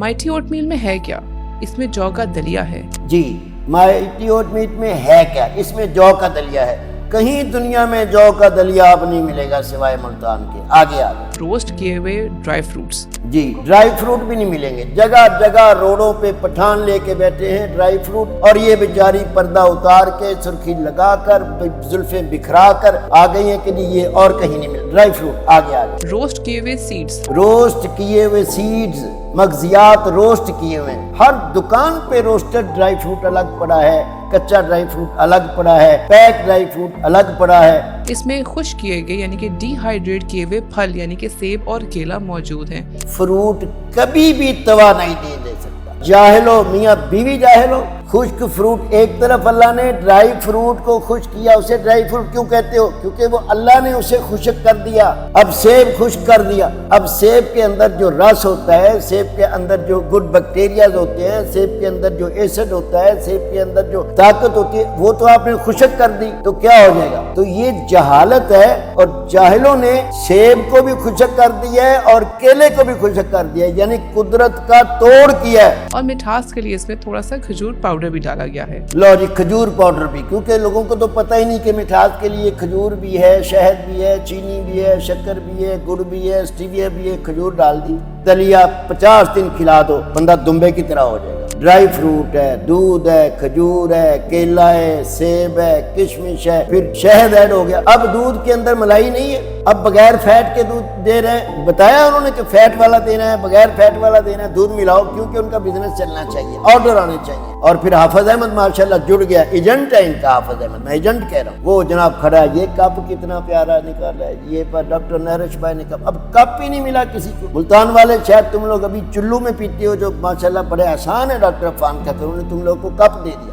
Mighty oatmeal में है क्या? इसमें जौ का दलिया है। जी, माइटी ओट मीट में है क्या? इसमें जौ का दलिया है। कहीं दुनिया में जौ का दलिया आप नहीं मिलेगा सिवाय मुल्तान के। आगे आगे रोस्ट किए हुए ड्राई फ्रूट्स। जी, ड्राई फ्रूट भी नहीं मिलेंगे। जगह जगह रोडों पे पठान लेके बैठे हैं ड्राई फ्रूट, और ये बेचारी पर्दा उतार के सुर्खी लगाकर जुल्फे बिखरा कर आ गई हैं कि नहीं, ये और कहीं नहीं मिल ड्राई फ्रूट। आगे आगे रोस्ट किए हुए सीड्स। रोस्ट किए हुए सीड्स, मगजियात रोस्ट किए हुए। हर दुकान पे रोस्टेड ड्राई फ्रूट अलग पड़ा है, कच्चा ड्राई फ्रूट अलग पड़ा है, पैक ड्राई फ्रूट अलग पड़ा है। इसमें खुश्क किए गए यानी कि डिहाइड्रेट किए हुए फल यानी कि सेब और केला मौजूद हैं। फ्रूट कभी भी तवानाई नहीं दे सकता। जाहिलो मियाँ बीवी जाहिलो, खुश्क फ्रूट एक तरफ अल्लाह ने ड्राई फ्रूट को खुश्क किया, उसे ड्राई फ्रूट क्यों कहते हो? क्योंकि वो अल्लाह ने उसे खुश्क कर दिया। अब सेब खुश्क कर दिया। अब सेब के अंदर जो रस होता है, सेब के अंदर जो गुड बैक्टीरियाज होते हैं, सेब के अंदर जो एसिड होता है, सेब के अंदर जो ताकत होती है, वो तो आपने खुश्क कर दी, तो क्या हो जाएगा? तो ये जहालत है, और जाहिलों ने सेब को भी खुश्क कर दिया है और केले को भी खुश्क कर दिया है, यानी कुदरत का तोड़ किया है। और मिठास के लिए इसमें थोड़ा सा खजूर पाउडर भी डाला गया है। लो जी, खजूर पाउडर भी, क्योंकि लोगों को तो पता ही नहीं कि मिठास के लिए खजूर भी है, शहद भी है, चीनी भी है, शक्कर भी है, गुड़ भी है, स्टीविया भी है। खजूर डाल दी, दलिया 50 दिन खिला दो, बंदा दुम्बे की तरह हो जाएगा। ड्राई फ्रूट है, दूध है, खजूर है, केला है, सेब है, किशमिश है, फिर शहद ऐड हो गया। अब दूध के अंदर मलाई नहीं है, अब बगैर फैट के दूध दे रहे हैं। बताया उन्होंने कि फैट वाला देना है, बगैर फैट वाला देना है, दूध मिलाओ, क्योंकि उनका बिजनेस चलना चाहिए, ऑर्डर आने चाहिए। और फिर हाफिज अहमद माशाल्लाह जुड़ गया, एजेंट है इनका हाफिज अहमद, मैं एजेंट कह रहा हूँ। वो जनाब खड़ा है, ये कप कितना प्यारा निकाला है, ये पर डॉक्टर नहरश भाई ने कप, अब कप ही नहीं मिला किसी को। मुल्तान वाले शायद तुम लोग अभी चुल्लू में पीते हो, जो माशाल्लाह बड़े आसान है डॉक्टर अफान का, तो उन्होंने तुम लोग को कप दे दिया।